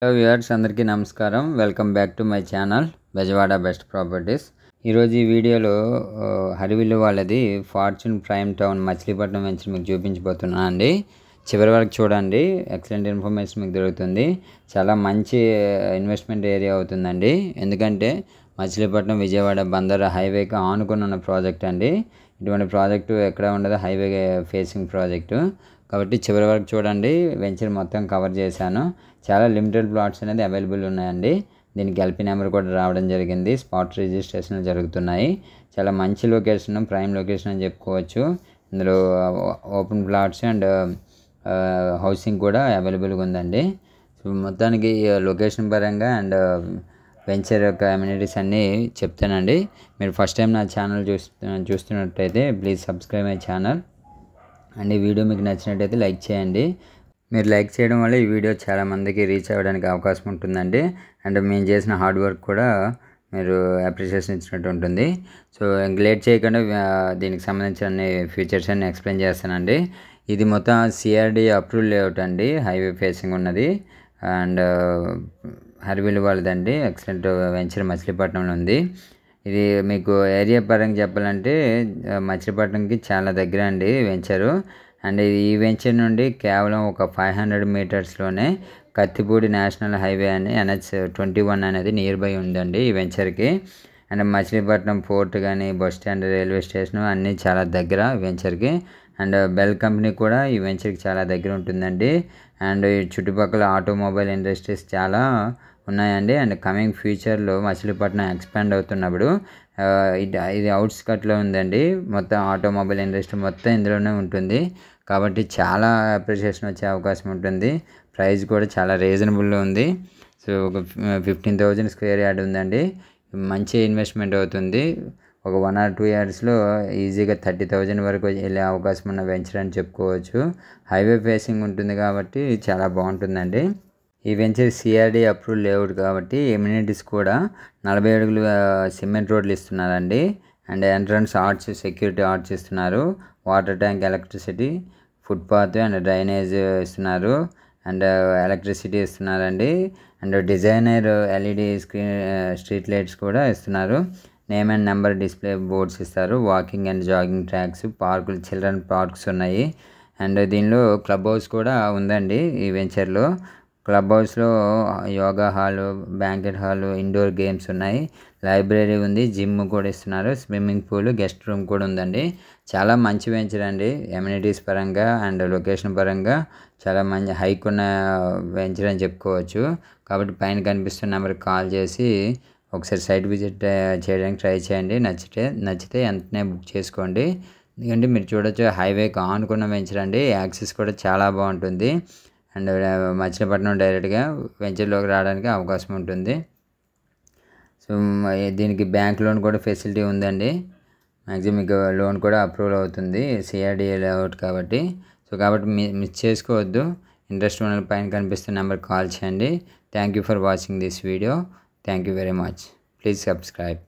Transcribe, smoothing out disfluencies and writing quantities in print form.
Hello viewers, అందరికీ నమస్కారం. Welcome back to my channel Bezawada best properties. ఈరోజు ఈ వీడియోలో హరివిల్లు వాళ్ళది fortune prime town Machilipatnam venture మీకు చూపించబోతున్నాను అండి. చివరి వరకు చూడండి, ఎక్సలెంట్ ఇన్ఫర్మేషన్ మీకు దొరుకుతుంది. చాలా మంచి ఇన్వెస్ట్మెంట్ ఏరియా అవుతుందండి. ఎందుకంటే మచిలీపట్నం విజయవాడ బందర్ హైవేకి ఆనుకుని ఉన్న ప్రాజెక్ట్ అండి. ఇటువంటి ప్రాజెక్టు ఎక్కడ ఉండదు, హైవే ఫేసింగ్ ప్రాజెక్టు. కాబట్టి చివరి వరకు చూడండి, వెంచర్ మొత్తం కవర్ చేశాను. చాలా లిమిటెడ్ ప్లాట్స్ అనేది అవైలబుల్ ఉన్నాయండి. దీనికి ఎల్పీ నెంబర్ కూడా రావడం జరిగింది. స్పాట్ రిజిస్ట్రేషన్లు జరుగుతున్నాయి. చాలా మంచి లొకేషన్, ప్రైమ్ లొకేషన్ అని చెప్పుకోవచ్చు. ఇందులో ఓపెన్ ప్లాట్స్ అండ్ హౌసింగ్ కూడా అవైలబుల్గా ఉందండి. సో మొత్తానికి లొకేషన్ పరంగా అండ్ వెంచర్ యొక్క అమ్యూనిటీస్ అన్నీ చెప్తానండి. మీరు ఫస్ట్ టైం నా ఛానల్ చూస్తున్నట్టయితే please subscribe my channel and ఈ వీడియో మీకు నచ్చినట్టయితే లైక్ చేయండి. మీరు లైక్ చేయడం వల్ల ఈ వీడియో చాలామందికి రీచ్ అవ్వడానికి అవకాశం ఉంటుందండి. అండ్ మేము చేసిన హార్డ్ వర్క్ కూడా మీరు అప్రిషియేషన్ ఇచ్చినట్టు ఉంటుంది. సో లేట్ చేయకుండా దీనికి సంబంధించిన అన్ని ఫీచర్స్ అన్ని ఎక్స్ప్లెయిన్ చేస్తానండి. ఇది మొత్తం సిఆర్డి అప్రూవల్ లేఅవుట్ అండి, హైవే ఫేసింగ్ ఉన్నది. అండ్ హరివిల్లు వాళ్ళదండి, ఎక్సలెంట్ వెంచర్ మచిలీపట్నంలో ఉంది. ఇది మీకు ఏరియా పరంగా చెప్పాలంటే మచిలీపట్నంకి చాలా దగ్గర అండి వెంచరు. అండ్ ఈ వెంచర్ నుండి కేవలం ఒక 500 మీటర్స్లోనే కత్తిపూడి నేషనల్ హైవే అని NH-21 అనేది నియర్ బై ఉందండి ఈ వెంచర్కి. అండ్ మచిలీపట్నం పోర్ట్ కానీ, బస్ స్టాండ్, రైల్వే స్టేషన్ అన్నీ చాలా దగ్గర వెంచర్కి. అండ్ బెల్ కంపెనీ కూడా ఈ వెంచర్కి చాలా దగ్గర ఉంటుందండి. అండ్ ఈ చుట్టుపక్కల ఆటోమొబైల్ ఇండస్ట్రీస్ చాలా ఉన్నాయండి. అండ్ కమింగ్ ఫ్యూచర్లో మచిలీపట్నం ఎక్స్పాండ్ అవుతున్నప్పుడు ఇది అవుట్స్కట్లో ఉందండి. మొత్తం ఆటోమొబైల్ ఇండస్ట్రీ మొత్తం ఇందులోనే ఉంటుంది. కాబట్టి చాలా అప్రిషియేషన్ వచ్చే అవకాశం ఉంటుంది. ప్రైస్ కూడా చాలా రీజనబుల్లో ఉంది. సో ఒక 15,000 స్క్వేర్ యార్డ్ ఉందండి. మంచి ఇన్వెస్ట్మెంట్ అవుతుంది. ఒక 1 or 2 ఇయర్స్లో ఈజీగా 30,000 వరకు వెళ్ళే అవకాశం ఉన్న వెంచర్ అని చెప్పుకోవచ్చు. హైవే ఫేసింగ్ ఉంటుంది కాబట్టి చాలా బాగుంటుందండి. ఈ వెంచర్ సిఆర్డి అప్రూవల్ లేఅవుట్ కాబట్టి ఎమ్యూనిటీస్ కూడా 40 అడుగులు సిమెంట్ రోడ్లు ఇస్తున్నారండి. And entrance arch, security arch ఇస్తున్నారు. Water tank, electricity, footpath and drainage ఇస్తున్నారు. అండ్ ఎలక్ట్రిసిటీ ఇస్తున్నారండి. And designer LED street lights కూడా ఇస్తున్నారు. Name and number display boards ఇస్తారు. వాకింగ్ అండ్ జాగింగ్ ట్రాక్స్, పార్కులు, చిల్డ్రన్ పార్క్స్ ఉన్నాయి. అండ్ దీనిలో క్లబ్ హౌస్ కూడా ఉందండి. ఈ వెంచర్లో క్లబ్ హౌస్లో yoga hall, banquet hall, indoor games ఉన్నాయి. లైబ్రరీ ఉంది, జిమ్ కూడా ఇస్తున్నారు. స్విమ్మింగ్ పూల్, గెస్ట్ రూమ్ కూడా ఉందండి. చాలా మంచి వెంచర్ అండి. ఎమ్యూనిటీస్ పరంగా అండ్ లొకేషన్ పరంగా చాలా మంచి హైక్ ఉన్న వెంచర్ అని చెప్పుకోవచ్చు. కాబట్టి పైన కనిపిస్తున్న నెంబర్కి కాల్ చేసి ఒకసారి సైట్ విజిట్ చేయడానికి ట్రై చేయండి. నచ్చితే వెంటనే బుక్ చేసుకోండి. ఎందుకంటే మీరు చూడొచ్చు, హైవేకి ఆనుకున్న వెంచర్ అండి. యాక్సెస్ కూడా చాలా బాగుంటుంది. అండ్ మచిలీపట్నం డైరెక్ట్గా వెంచర్లోకి రావడానికి అవకాశం ఉంటుంది. సో దీనికి బ్యాంక్ లోన్ కూడా ఫెసిలిటీ ఉందండి. మ్యాక్సిమం మీకు లోన్ కూడా అప్రూవల్ అవుతుంది, సిఆర్డి లేఅవుట్ కాబట్టి. సో కాబట్టి మిస్ చేసుకోవద్దు. ఇంట్రెస్ట్ ఉన్న పైన కనిపిస్తున్న నెంబర్కి కాల్ చేయండి. Thank you for watching this video. Thank you very much. Please subscribe.